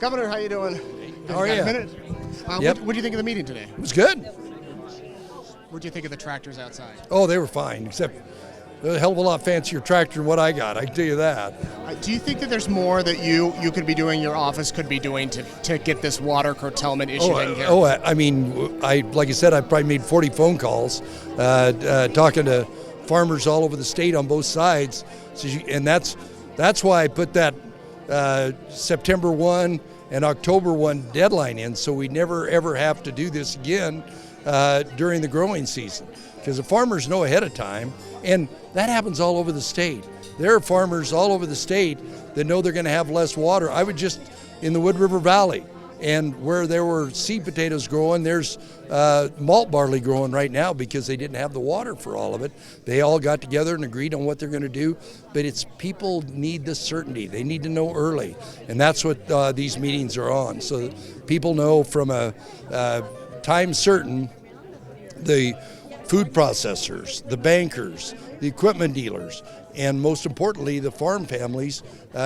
Governor, how you doing? How are you? A minute? Yep. What do you think of the meeting today? It was good. What do you think of the tractors outside? Oh, they were fine, except they're a hell of a lot fancier tractor than what I got, I can tell you that. Do you think that there's more that you could be doing, your office could be doing to get this water curtailment issue taken care of? I mean, like I said, I probably made 40 phone calls talking to farmers all over the state on both sides. And that's why I put that September 1 and October 1 deadline in, so we never ever have to do this again during the growing season. Because the farmers know ahead of time, and that happens all over the state. There are farmers all over the state that know they're going to have less water. I would just, in the Wood River Valley, and where there were seed potatoes growing, there's malt barley growing right now because they didn't have the water for all of it. They all got together and agreed on what they're going to do, but it's people need the certainty. They need to know early, and that's what these meetings are on. So people know from a time certain, the food processors, the bankers, the equipment dealers, and most importantly, the farm families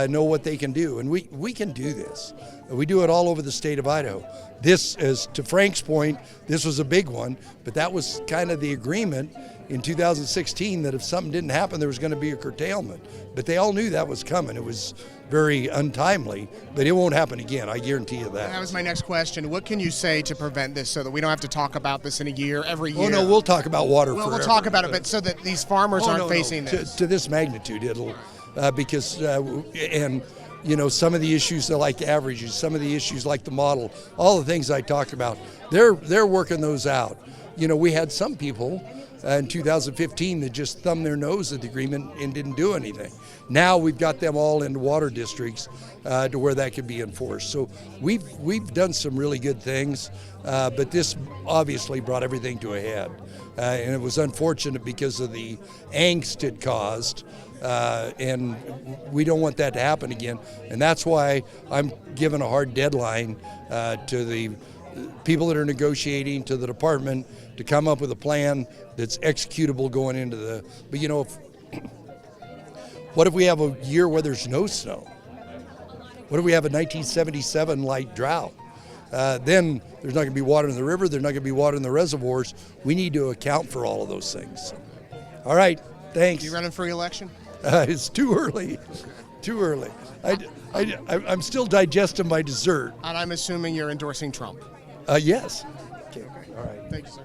know what they can do. And we can do this. We do it all over the state of Idaho. This is, to Frank's point, this was a big one, but that was kind of the agreement in 2016 that if something didn't happen, there was going to be a curtailment. But they all knew that was coming. It was very untimely, but it won't happen again, I guarantee you that. That was my next question. What can you say to prevent this so that we don't have to talk about this in a year, every year? Oh, no, we'll talk about water forever. We'll talk about it, but so that these farmers aren't facing this. To this magnitude, it'll, because, and you know, some of the issues like averages, some of the issues like the model, all the things I talked about, they're working those out. You know, we had some people in 2015 that just thumbed their nose at the agreement and didn't do anything. Now we've got them all into water districts to where that can be enforced. So we've done some really good things, but this obviously brought everything to a head. And it was unfortunate because of the angst it caused, and we don't want that to happen again. And that's why I'm giving a hard deadline to the people that are negotiating, to the department, to come up with a plan that's executable going into the, but you know, what if we have a year where there's no snow? What if we have a 1977 light drought? Then there's not going to be water in the river, there's not going to be water in the reservoirs. We need to account for all of those things. All right, thanks. You running for re-election? It's too early, too early. I'm still digesting my dessert. And I'm assuming you're endorsing Trump. Yes. Okay. All right. Thank you, sir.